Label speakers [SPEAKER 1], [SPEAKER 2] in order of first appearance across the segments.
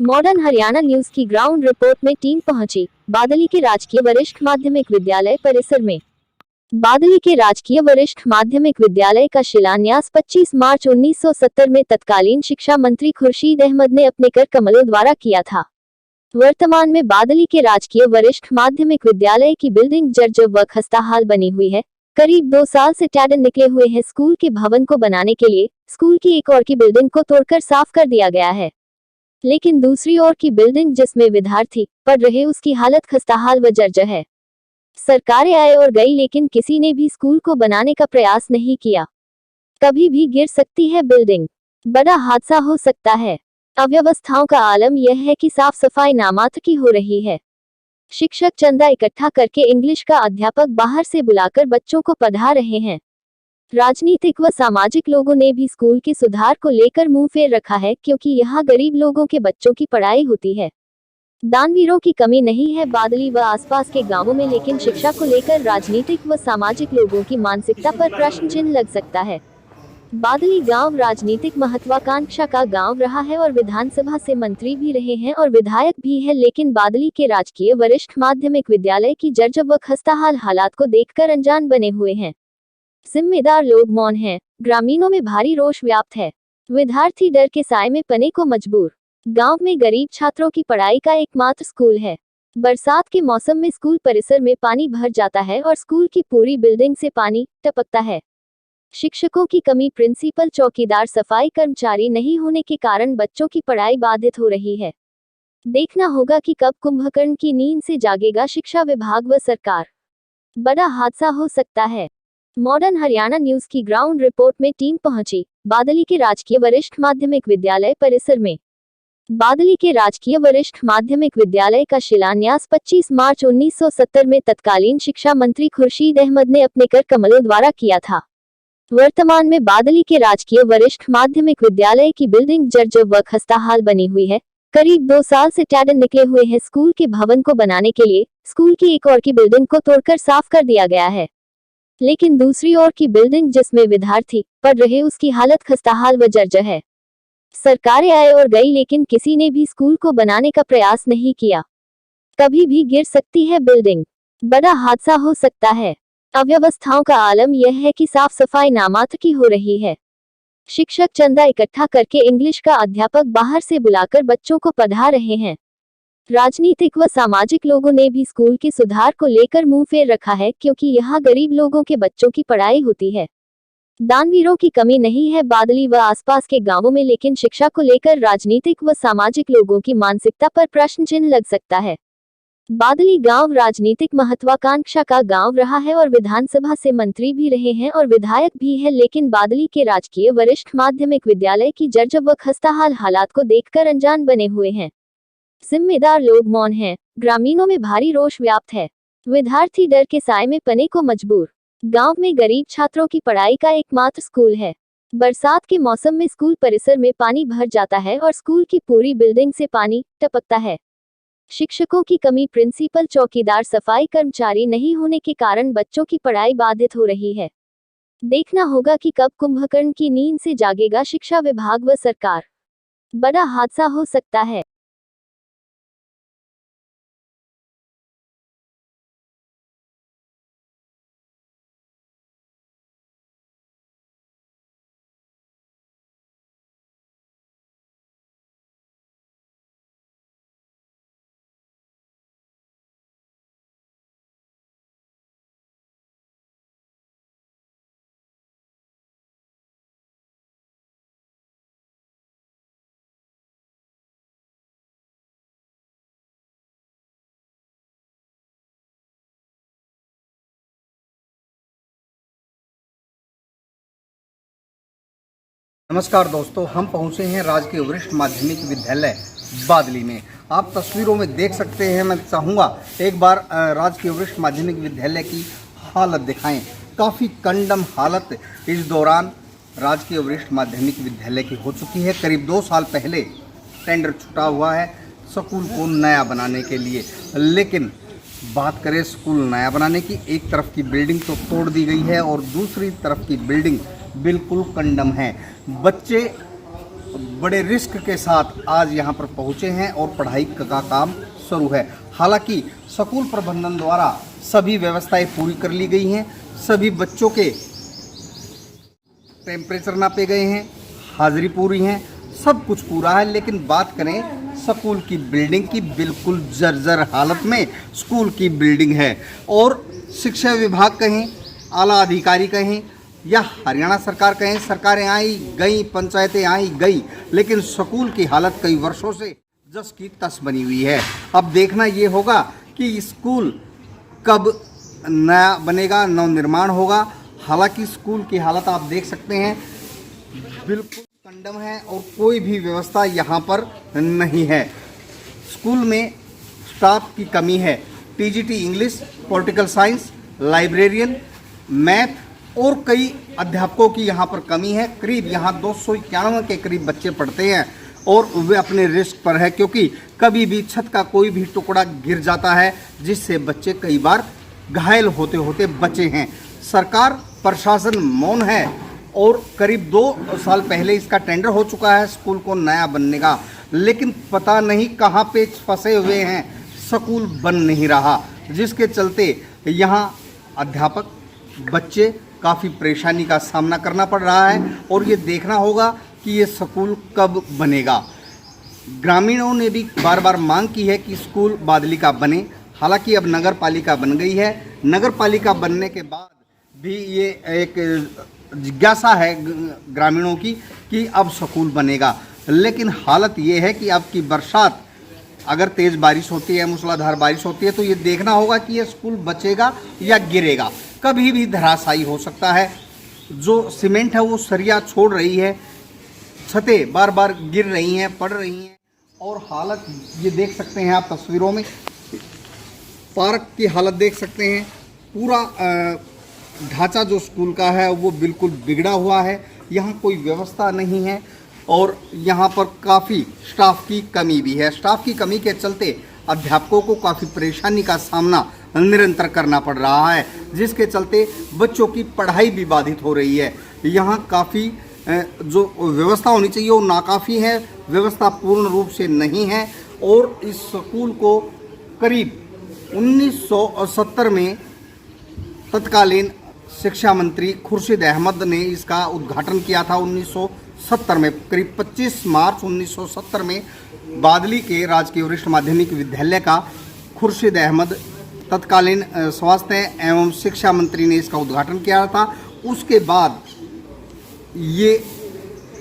[SPEAKER 1] Modern Haryana news की ground report में team पहुंची बादली के राजकीय वरिष्ठ माध्यमिक विद्यालय परिसर में। बादली के राजकीय वरिष्ठ माध्यमिक विद्यालय का शिलान्यास 25 मार्च 1970 में तत्कालीन शिक्षा मंत्री खुर्शीद अहमद ने अपने कर कमलों द्वारा किया था। वर्तमान में बादली के राजकीय वरिष्ठ माध्यमिक विद्यालय की बिल्डिंग जर्जर व खस्ताहाल बनी हुई है। करीब 2 साल से टेंडर निकले हुए हैं स्कूल के भवन को बनाने के लिए। स्कूल की एक और की बिल्डिंग को तोड़कर साफ कर दिया गया है, लेकिन दूसरी ओर की बिल्डिंग जिसमें विद्यार्थी पढ़ रहे उसकी हालत खस्ताहाल व जर्जर है। सरकारें आए और गई, लेकिन किसी ने भी स्कूल को बनाने का प्रयास नहीं किया। कभी भी गिर सकती है बिल्डिंग, बड़ा हादसा हो सकता है। अव्यवस्थाओं का आलम यह है कि साफ सफाई नामात्र की हो रही है। शिक्षक चंदा इकट्ठा करके इंग्लिश का अध्यापक बाहर से बुलाकर बच्चों को पढ़ा रहे हैं। राजनीतिक व सामाजिक लोगों ने भी स्कूल के सुधार को लेकर मुंह फेर रखा है, क्योंकि यहाँ गरीब लोगों के बच्चों की पढ़ाई होती है। दानवीरों की कमी नहीं है बादली व आसपास के गांवों में, लेकिन शिक्षा को लेकर राजनीतिक व सामाजिक लोगों की मानसिकता पर प्रश्न चिन्ह लग सकता है। बादली गांव राजनीतिक महत्वाकांक्षा का गांव रहा है और विधानसभा से मंत्री भी रहे हैं और विधायक भी है, लेकिन बादली के राजकीय वरिष्ठ माध्यमिक विद्यालय की जर्जर व खस्ताहाल हालात को देखकर अनजान बने हुए हैं। जिम्मेदार लोग मौन हैं, ग्रामीणों में भारी रोष व्याप्त है। विद्यार्थी डर के साए में पने को मजबूर। गांव में गरीब छात्रों की पढ़ाई का एकमात्र स्कूल है। बरसात के मौसम में स्कूल परिसर में पानी भर जाता है और स्कूल की पूरी बिल्डिंग से पानी टपकता है। शिक्षकों की कमी, प्रिंसिपल, चौकीदार, सफाई कर्मचारी नहीं होने के कारण बच्चों की पढ़ाई बाधित हो रही है। देखना होगा कि कब कुंभकर्ण की नींद से जागेगा शिक्षा विभाग व सरकार। बड़ा हादसा हो सकता है। मॉडर्न हरियाणा न्यूज की ग्राउंड रिपोर्ट में टीम पहुंची बादली के राजकीय वरिष्ठ माध्यमिक विद्यालय परिसर में। बादली के राजकीय वरिष्ठ माध्यमिक विद्यालय का शिलान्यास 25 मार्च 1970 में तत्कालीन शिक्षा मंत्री खुर्शीद अहमद ने अपने कर कमलों द्वारा किया था। वर्तमान में बादली के राजकीय वरिष्ठ माध्यमिक विद्यालय की बिल्डिंग जर्जर व खस्ताहाल बनी हुई है। करीब 2 साल से टेंडर निकले हुए हैं स्कूल के भवन को बनाने के लिए। स्कूल की एक और की बिल्डिंग को तोड़कर साफ कर दिया गया है, लेकिन दूसरी ओर की बिल्डिंग जिसमें विद्यार्थी पढ़ रहे उसकी हालत खस्ताहाल व जर्जर है। सरकारें आए और गई, लेकिन किसी ने भी स्कूल को बनाने का प्रयास नहीं किया। कभी भी गिर सकती है बिल्डिंग, बड़ा हादसा हो सकता है। अव्यवस्थाओं का आलम यह है कि साफ सफाई नामात्र की हो रही है। शिक्षक चंदा इकट्ठा करके इंग्लिश का अध्यापक बाहर से बुलाकर बच्चों को पढ़ा रहे हैं। राजनीतिक व सामाजिक लोगों ने भी स्कूल के सुधार को लेकर मुंह फेर रखा है, क्योंकि यहाँ गरीब लोगों के बच्चों की पढ़ाई होती है। दानवीरों की कमी नहीं है बादली व आसपास के गांवों में, लेकिन शिक्षा को लेकर राजनीतिक व सामाजिक लोगों की मानसिकता पर प्रश्न चिन्ह लग सकता है। बादली गांव राजनीतिक महत्वाकांक्षा का गांव रहा है और विधानसभा से मंत्री भी रहे हैं और विधायक भी है, लेकिन बादली के राजकीय वरिष्ठ माध्यमिक विद्यालय की जर्जर व खस्ताहाल हालात को देखकर अनजान बने हुए हैं। जिम्मेदार लोग मौन हैं, ग्रामीणों में भारी रोष व्याप्त है। विद्यार्थी डर के साए में पने को मजबूर। गांव में गरीब छात्रों की पढ़ाई का एकमात्र स्कूल है। बरसात के मौसम में स्कूल परिसर में पानी भर जाता है और स्कूल की पूरी बिल्डिंग से पानी टपकता है। शिक्षकों की कमी, प्रिंसिपल, चौकीदार, सफाई कर्मचारी नहीं होने के कारण बच्चों की पढ़ाई बाधित हो रही है। देखना होगा कि कब कुंभकर्ण की नींद से जागेगा शिक्षा विभाग व सरकार। बड़ा हादसा हो सकता है।
[SPEAKER 2] नमस्कार दोस्तों, हम पहुंचे हैं राजकीय वरिष्ठ माध्यमिक विद्यालय बादली में। आप तस्वीरों में देख सकते हैं। मैं चाहूँगा एक बार राजकीय वरिष्ठ माध्यमिक विद्यालय की हालत दिखाएं। काफ़ी कंडम हालत इस दौरान राजकीय वरिष्ठ माध्यमिक विद्यालय की हो चुकी है। करीब 2 साल पहले टेंडर छूटा हुआ है स्कूल को नया बनाने के लिए, लेकिन बात करें स्कूल नया बनाने की, एक तरफ की बिल्डिंग तो तोड़ दी गई है और दूसरी तरफ की बिल्डिंग बिल्कुल कंडम है। बच्चे बड़े रिस्क के साथ आज यहाँ पर पहुँचे हैं और पढ़ाई का काम शुरू है। हालांकि स्कूल प्रबंधन द्वारा सभी व्यवस्थाएं पूरी कर ली गई हैं, सभी बच्चों के टेम्परेचर नापे गए हैं, हाजिरी पूरी है, सब कुछ पूरा है। लेकिन बात करें स्कूल की बिल्डिंग की, बिल्कुल जर्जर हालत में स्कूल की बिल्डिंग है। और शिक्षा विभाग कहें, आला अधिकारी कहें या हरियाणा सरकार कहें, सरकारें आई गई, पंचायतें आई गई, लेकिन स्कूल की हालत कई वर्षों से जस की तस बनी हुई है। अब देखना ये होगा कि स्कूल कब नया बनेगा, नवनिर्माण होगा। हालांकि स्कूल की हालत आप देख सकते हैं बिल्कुल कंडम है और कोई भी व्यवस्था यहाँ पर नहीं है। स्कूल में स्टाफ की कमी है। TGT English, political science, librarian, math और कई अध्यापकों की यहाँ पर कमी है। करीब यहाँ 291 के करीब बच्चे पढ़ते हैं और वे अपने रिस्क पर है, क्योंकि कभी भी छत का कोई भी टुकड़ा गिर जाता है जिससे बच्चे कई बार घायल होते होते बचे हैं। सरकार प्रशासन मौन है और करीब 2 साल पहले इसका टेंडर हो चुका है स्कूल को नया बनने का, लेकिन पता नहीं कहाँ पे फंसे हुए हैं, स्कूल बन नहीं रहा, जिसके चलते यहाँ अध्यापक, बच्चे काफ़ी परेशानी का सामना करना पड़ रहा है। और ये देखना होगा कि ये स्कूल कब बनेगा। ग्रामीणों ने भी बार बार मांग की है कि स्कूल बादली का बने। हालांकि अब नगर पालिका बन गई है। नगर पालिका बनने के बाद भी ये एक जिज्ञासा है ग्रामीणों की कि अब स्कूल बनेगा। लेकिन हालत ये है कि अब की बरसात अगर तेज़ बारिश होती है, मूसलाधार बारिश होती है, तो ये देखना होगा कि ये स्कूल बचेगा या गिरेगा। कभी भी धराशायी हो सकता है। जो सीमेंट है वो सरिया छोड़ रही है, छतें बार बार गिर रही हैं, पड़ रही हैं। और हालत ये देख सकते हैं आप तस्वीरों में, पार्क की हालत देख सकते हैं। पूरा ढांचा जो स्कूल का है वो बिल्कुल बिगड़ा हुआ है। यहाँ कोई व्यवस्था नहीं है और यहाँ पर काफ़ी स्टाफ की कमी भी है। स्टाफ की कमी के चलते अध्यापकों को काफ़ी परेशानी का सामना निरंतर करना पड़ रहा है, जिसके चलते बच्चों की पढ़ाई भी बाधित हो रही है। यहाँ काफ़ी जो व्यवस्था होनी चाहिए वो नाकाफ़ी है, व्यवस्था पूर्ण रूप से नहीं है। और इस स्कूल को करीब 1970 में तत्कालीन शिक्षा मंत्री खुर्शीद अहमद ने इसका उद्घाटन किया था। 1970 में करीब 25 मार्च 1970 में बादली के राजकीय वरिष्ठ माध्यमिक विद्यालय का खुर्शीद अहमद तत्कालीन स्वास्थ्य एवं शिक्षा मंत्री ने इसका उद्घाटन किया था। उसके बाद ये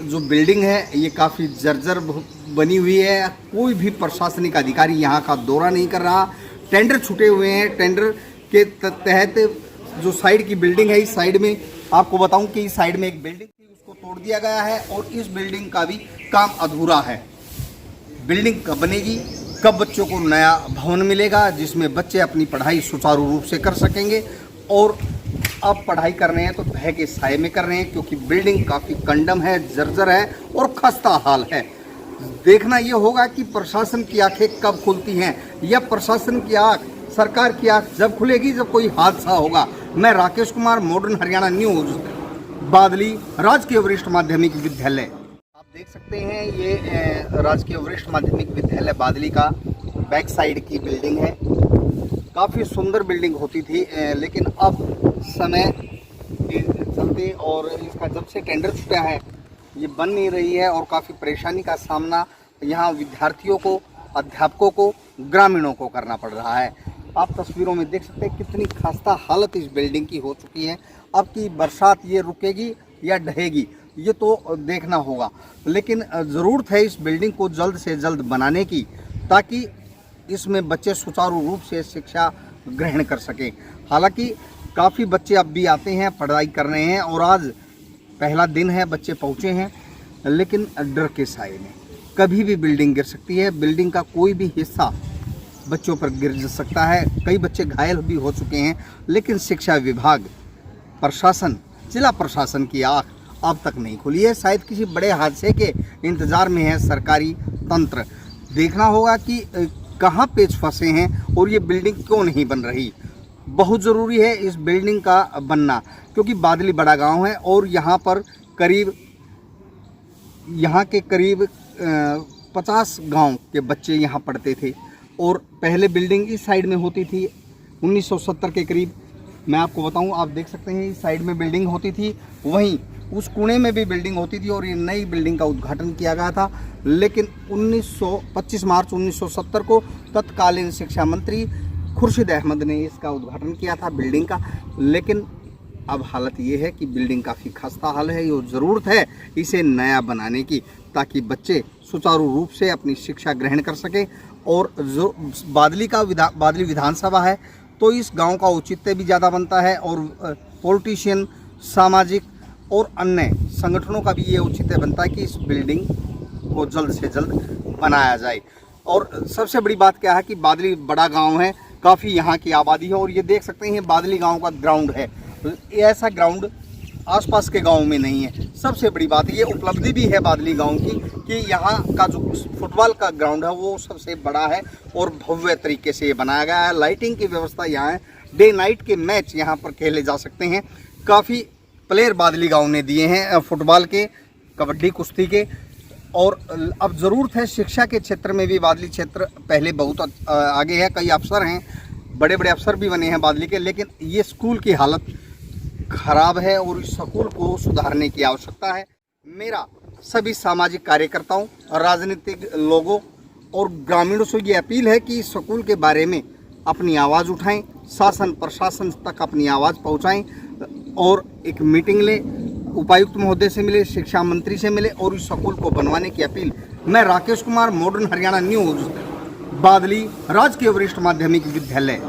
[SPEAKER 2] जो बिल्डिंग है ये काफ़ी जर्जर बनी हुई है। कोई भी प्रशासनिक अधिकारी यहाँ का दौरा नहीं कर रहा। टेंडर छूटे हुए हैं। टेंडर के तहत जो साइड की बिल्डिंग है, इस साइड में आपको बताऊं कि इस साइड में एक बिल्डिंग थी, उसको तोड़ दिया गया है और इस बिल्डिंग का भी काम अधूरा है। बिल्डिंग कब बनेगी, कब बच्चों को नया भवन मिलेगा जिसमें बच्चे अपनी पढ़ाई सुचारू रूप से कर सकेंगे। और अब पढ़ाई कर रहे हैं तो भय के साए में कर रहे हैं, क्योंकि बिल्डिंग काफ़ी कंडम है, जर्जर है और खस्ता हाल है। देखना ये होगा कि प्रशासन की आंखें कब खुलती हैं, या प्रशासन की आंख, सरकार की आंख जब खुलेगी जब कोई हादसा होगा। मैं राकेश कुमार, मॉडर्न हरियाणा न्यूज़, बादली राजकीय वरिष्ठ माध्यमिक विद्यालय। आप देख सकते हैं ये राजकीय वरिष्ठ माध्यमिक विद्यालय बादली का बैक साइड की बिल्डिंग है। काफ़ी सुंदर बिल्डिंग होती थी, लेकिन अब समय के चलते और इसका जब से टेंडर छूटा है ये बन नहीं रही है और काफ़ी परेशानी का सामना यहाँ विद्यार्थियों को, अध्यापकों को, ग्रामीणों को करना पड़ रहा है। आप तस्वीरों में देख सकते हैं कितनी खस्ता हालत इस बिल्डिंग की हो चुकी है। अब की बरसात ये रुकेगी या ढहेगी ये तो देखना होगा, लेकिन ज़रूरत है इस बिल्डिंग को जल्द से जल्द बनाने की, ताकि इसमें बच्चे सुचारू रूप से शिक्षा ग्रहण कर सकें। हालांकि काफ़ी बच्चे अब भी आते हैं, पढ़ाई कर रहे हैं और आज पहला दिन है, बच्चे पहुँचे हैं, लेकिन डर के साए में कभी भी बिल्डिंग गिर सकती है। बिल्डिंग का कोई भी हिस्सा बच्चों पर गिर सकता है। कई बच्चे घायल भी हो चुके हैं, लेकिन शिक्षा विभाग, प्रशासन, जिला प्रशासन की आँख अब तक नहीं खुली है। शायद किसी बड़े हादसे के इंतज़ार में है सरकारी तंत्र। देखना होगा कि कहाँ पेच फंसे हैं और ये बिल्डिंग क्यों नहीं बन रही। बहुत ज़रूरी है इस बिल्डिंग का बनना, क्योंकि बादली बड़ा गांव है और यहाँ पर करीब यहाँ के करीब 50 गांव के बच्चे यहाँ पढ़ते थे और पहले बिल्डिंग इस साइड में होती थी 1970 के करीब। मैं आपको बताऊं, आप देख सकते हैं इस साइड में बिल्डिंग होती थी, वहीं उस कोने में भी बिल्डिंग होती थी और ये नई बिल्डिंग का उद्घाटन किया गया था। लेकिन 25 मार्च 1970 को तत्कालीन शिक्षा मंत्री खुर्शीद अहमद ने इसका उद्घाटन किया था बिल्डिंग का। लेकिन अब हालत ये है कि बिल्डिंग काफ़ी खस्ता हाल है। ये ज़रूरत है इसे नया बनाने की, ताकि बच्चे सुचारू रूप से अपनी शिक्षा ग्रहण कर सकें। और जो बादली विधानसभा है तो इस गांव का औचित्य भी ज़्यादा बनता है और पॉलिटिशियन, सामाजिक और अन्य संगठनों का भी ये औचित्य बनता है कि इस बिल्डिंग को जल्द से जल्द बनाया जाए। और सबसे बड़ी बात क्या है कि बादली बड़ा गांव है, काफ़ी यहाँ की आबादी है और ये देख सकते हैं बादली गांव का ग्राउंड है। ऐसा ग्राउंड आसपास के गांव में नहीं है। सबसे बड़ी बात ये उपलब्धि भी है बादली गांव की कि यहाँ का जो फुटबॉल का ग्राउंड है वो सबसे बड़ा है और भव्य तरीके से ये बनाया गया है। लाइटिंग की व्यवस्था यहाँ है, डे नाइट के मैच यहाँ पर खेले जा सकते हैं। काफ़ी प्लेयर बादली गांव ने दिए हैं फुटबॉल के, कबड्डी, कुश्ती के। और अब ज़रूरत है शिक्षा के क्षेत्र में भी बादली क्षेत्र पहले बहुत आगे है। कई अफसर हैं, बड़े बड़े अफसर भी बने हैं बादली के, लेकिन ये स्कूल की हालत खराब है और इस स्कूल को सुधारने की आवश्यकता है। मेरा सभी सामाजिक कार्यकर्ताओं, राजनीतिक लोगों और ग्रामीणों से ये अपील है कि इस स्कूल के बारे में अपनी आवाज़ उठाएं, शासन प्रशासन तक अपनी आवाज़ पहुंचाएं और एक मीटिंग लें, उपायुक्त महोदय से मिले, शिक्षा मंत्री से मिले और इस स्कूल को बनवाने की अपील। मैं राकेश कुमार, मॉडर्न हरियाणा न्यूज़, बादली राजकीय वरिष्ठ माध्यमिक विद्यालय।